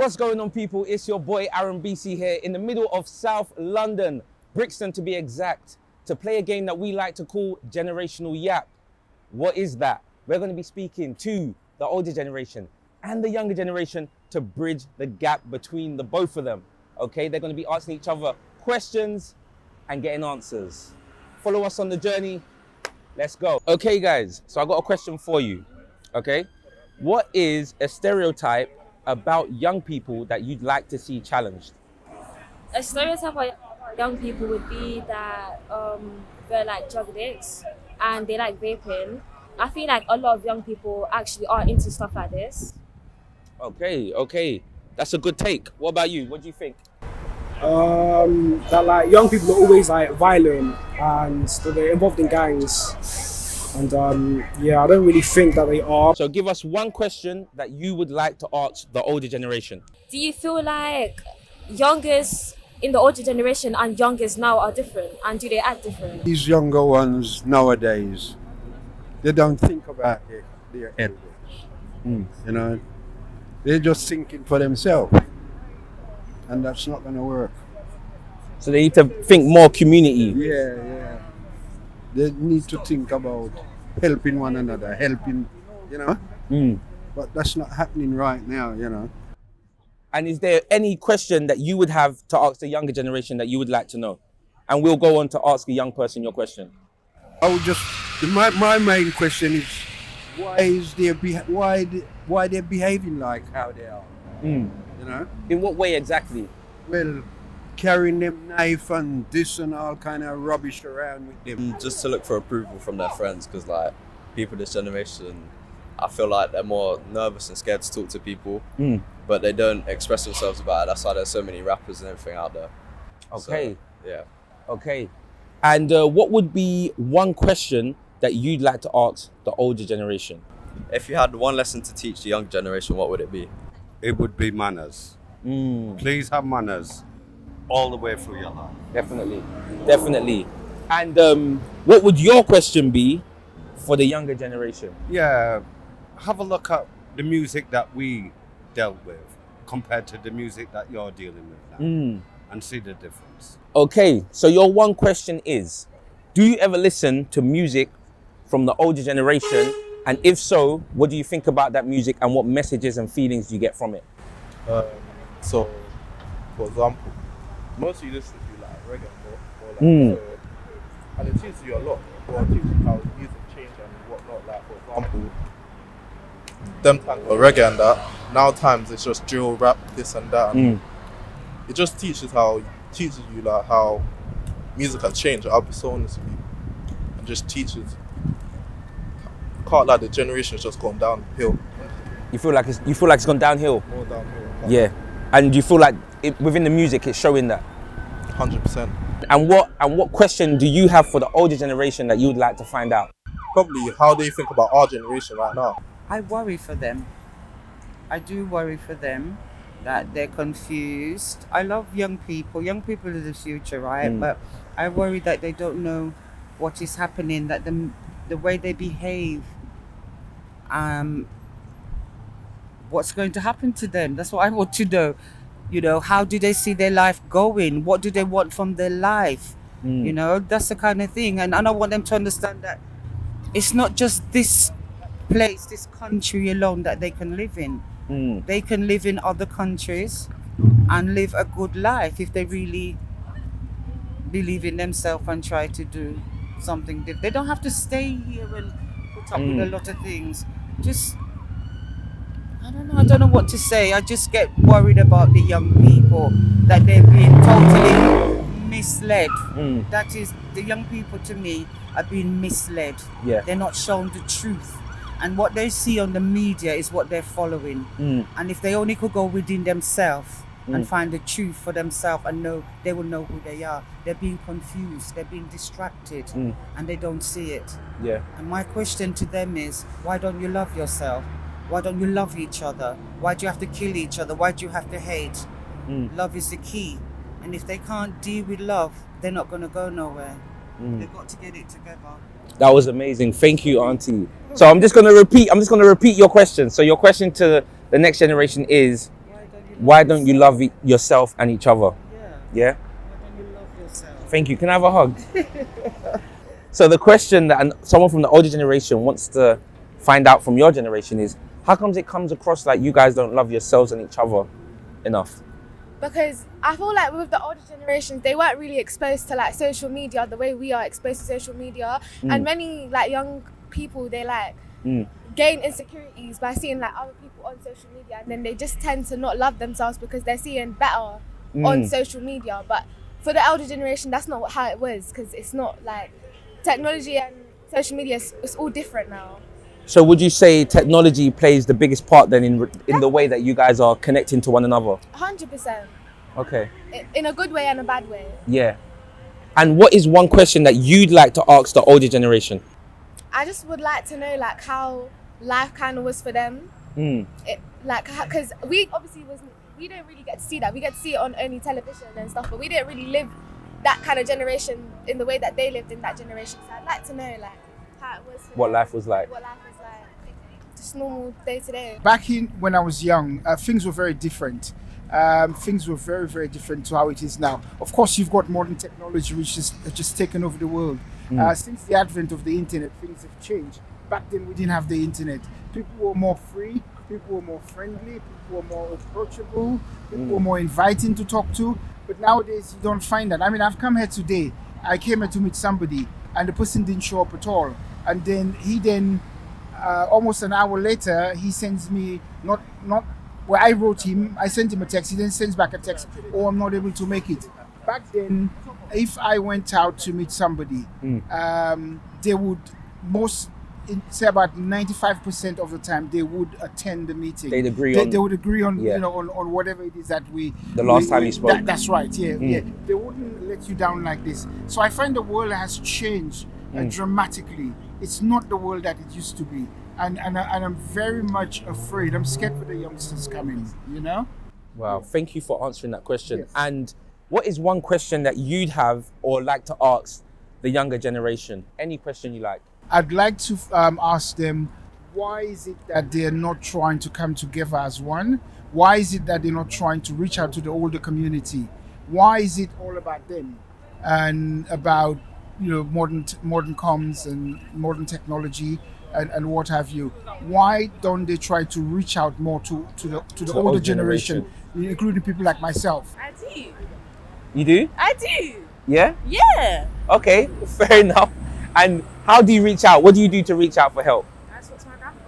What's going on, people? It's your boy Aaron BC here in the middle of South London, Brixton to be exact, to play a game that we like to call Generational Yap. What is that? We're going to be speaking to the older generation and the younger generation to bridge the gap between the both of them. Okay, they're going to be asking each other questions and getting answers. Follow us on the journey. Let's go. Okay, guys, so I got a question for you. Okay, what is a stereotype about young people that you'd like to see challenged? A stereotype of young people would be that they're like drug addicts and they like vaping. I feel like a lot of young people actually are into stuff like this. Okay, that's a good take. What about you? What do you think? That like young people are always like violent and they're involved in gangs, and yeah, I don't really think that they are. So give us one question that you would like to ask the older generation. Do you feel like youngest in the older generation and youngest now are different, and do they act different? These younger ones nowadays, they don't think about their elders. You know, they're just thinking for themselves, and that's not going to work. So they need to think more community. Yeah. They need to think about helping one another, But that's not happening right now, And is there any question that you would have to ask the younger generation that you would like to know? And we'll go on to ask a young person your question. I would just, my main question is, why they're behaving like how they are, In what way exactly? Well, carrying them knife and this and all kind of rubbish around with them. Just to look for approval from their friends, because like people this generation, I feel like they're more nervous and scared to talk to people, but they don't express themselves about it. That's why there's so many rappers and everything out there. Okay. So, yeah. Okay. And what would be one question that you'd like to ask the older generation? If you had one lesson to teach the young generation, what would it be? It would be manners. Please have manners all the way through your life. Definitely. And what would your question be for the younger generation? Yeah, have a look at the music that we dealt with compared to the music that you're dealing with now, and see the difference. Okay, so your one question is, do you ever listen to music from the older generation? And if so, what do you think about that music and what messages and feelings do you get from it? So, for example, mostly listen to like reggae more like, so, and it teaches you a lot. Or it teaches you how music change and whatnot. Like, for example, them times were reggae and that. Now times it's just drill, rap, this and that. And it just teaches you like how music has changed. I'll be so honest with you, and just teaches. Can't like the generation's just gone downhill. You feel like it's gone downhill? More downhill. Yeah. And you feel like within the music it's showing that? 100%. And what question do you have for the older generation that you'd like to find out? Probably how they think about our generation right now. I worry for them. I do worry for them that they're confused. I love young people. Young people are the future, right? But I worry that they don't know what is happening, that the way they behave, what's going to happen to them. That's what I want to know. How do they see their life going? What do they want from their life? That's the kind of thing. And I want them to understand that it's not just this place, this country alone that they can live in. They can live in other countries and live a good life if they really believe in themselves and try to do something different. They don't have to stay here and put up with a lot of things. Just, I don't know what to say. I just get worried about the young people, that they're being totally misled. That is, the young people to me are being misled. Yeah. They're not shown the truth. And what they see on the media is what they're following. And if they only could go within themselves and find the truth for themselves and know, they will know who they are. They're being confused, they're being distracted, and they don't see it. Yeah. And my question to them is, why don't you love yourself? Why don't you love each other? Why do you have to kill each other? Why do you have to hate? Love is the key. And if they can't deal with love, they're not going to go nowhere. They've got to get it together. That was amazing. Thank you, Auntie. So I'm just going to repeat your question. So your question to the next generation is, Why don't you love yourself and each other? Yeah. Yeah? Why don't you love yourself? Thank you. Can I have a hug? So the question that someone from the older generation wants to find out from your generation is, how comes it comes across like you guys don't love yourselves and each other enough? Because I feel like with the older generations, they weren't really exposed to like social media the way we are exposed to social media. And many like young people, they like gain insecurities by seeing like other people on social media, and then they just tend to not love themselves because they're seeing better on social media. But for the elder generation, that's not how it was, because it's not like technology and social media, it's all different now. So would you say technology plays the biggest part then in the way that you guys are connecting to one another? 100%. Okay. In a good way and a bad way. Yeah. And what is one question that you'd like to ask the older generation? I just would like to know like how life kind of was for them. Because we didn't really get to see that. We get to see it on only television and stuff, but we didn't really live that kind of generation in the way that they lived in that generation. So I'd like to know like how it was for What them. life was like. What life was like. Just normal day to day. Back in when I was young, things were very different. Things were very, very different to how it is now. Of course, you've got modern technology which has just taken over the world. Since the advent of the internet, things have changed. Back then, we didn't have the internet. People were more free, people were more friendly, people were more approachable, people were more inviting to talk to. But nowadays, you don't find that. I mean, I've come here today. I came here to meet somebody, and the person didn't show up at all. And then almost an hour later, he sends me not where I wrote him. I sent him a text. He then sends back a text. Oh, I'm not able to make it. Back then, if I went out to meet somebody, they would say about 95% of the time they would attend the meeting. They'd agree They would agree on Yeah. on whatever it is that we. The last time you spoke. That's right. Yeah, yeah. They wouldn't let you down like this. So I find the world has changed dramatically. It's not the world that it used to be, and I'm very much afraid. I'm scared for the youngsters coming. You know. Wow. Thank you for answering that question. Yes. And what is one question that you'd have or like to ask the younger generation? Any question you like. I'd like to ask them, why is it that they're not trying to come together as one? Why is it that they're not trying to reach out to the older community? Why is it all about them and about modern comms and modern technology and what have you? Why don't they try to reach out more to the older generation, including people like myself? I do. You do? I do. Yeah? Yeah. Okay, fair enough. And how do you reach out? What do you do to reach out for help? I talk to my grandpa.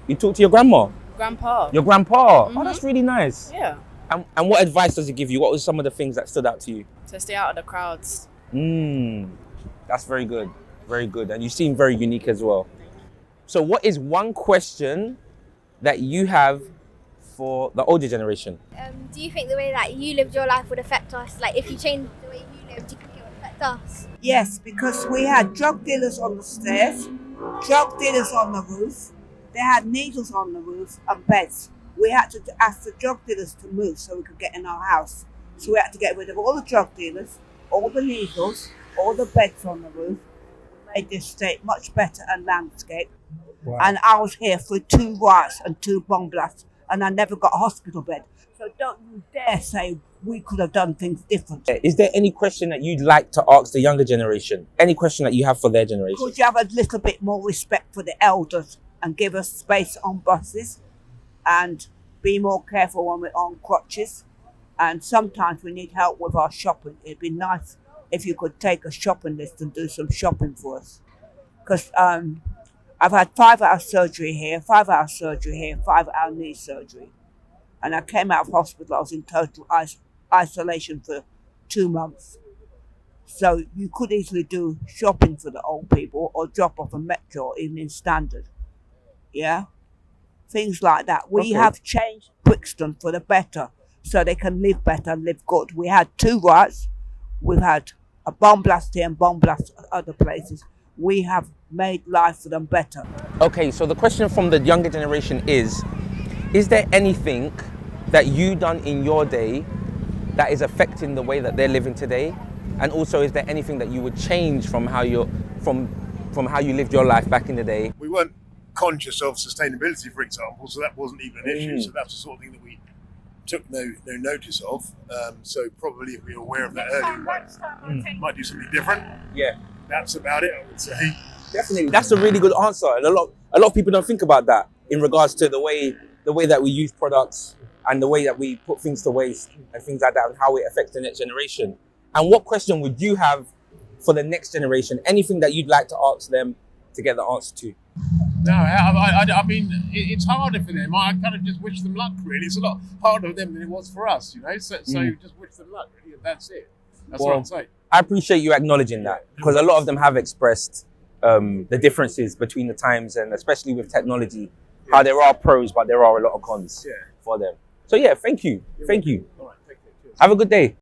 You talk to your grandma? Grandpa. Your grandpa? Oh, that's really nice. Yeah. And what advice does he give you? What was some of the things that stood out to you? To stay out of the crowds. That's very good. Very good. And you seem very unique as well. So what is one question that you have for the older generation? Do you think the way that you lived your life would affect us? Like if you changed the way you lived, do you think it would affect us? Yes, because we had drug dealers on the stairs, drug dealers on the roof. They had needles on the roof and beds. We had to ask the drug dealers to move so we could get in our house. So we had to get rid of all the drug dealers, all the needles, all the beds on the roof. Made this state much better and landscape. Wow. And I was here for 2 riots and 2 bomb blasts, and I never got a hospital bed. So don't you dare say we could have done things different. Is there any question that you'd like to ask the younger generation? Any question that you have for their generation? Could you have a little bit more respect for the elders and give us space on buses and be more careful when we're on crutches? And sometimes we need help with our shopping. It'd be nice if you could take a shopping list and do some shopping for us. Because I've had 5-hour surgery here, 5-hour surgery here, 5-hour knee surgery. And I came out of hospital, I was in total isolation for 2 months. So you could easily do shopping for the old people or drop off a Metro or even in Standard. Yeah? Things like that. We have changed Brixton for the better so they can live better and live good. We had 2 riots. We've had a bomb blast here and bomb blast at other places. We have made life for them better. Okay, so the question from the younger generation is there anything that you done in your day that is affecting the way that they're living today? And also, is there anything that you would change from how you how you lived your life back in the day? We weren't conscious of sustainability, for example, so that wasn't even an issue. So that's the sort of thing that we took no notice of. So probably if we were aware of that earlier, might do something different. Yeah, that's about it, I would say. Definitely, that's a really good answer, and a lot of people don't think about that in regards to the way that we use products and the way that we put things to waste and things like that, and how it affects the next generation. And what question would you have for the next generation? Anything that you'd like to ask them to get the answer to? No, I mean, it's harder for them. I kind of just wish them luck, really. It's a lot harder for them than it was for us, you know? So just wish them luck, really, and that's it. That's what I'm saying. I appreciate you acknowledging that, because a lot of them have expressed the differences between the times, and especially with technology, how there are pros, but there are a lot of cons for them. So yeah, thank you. Thank you. Have a good day.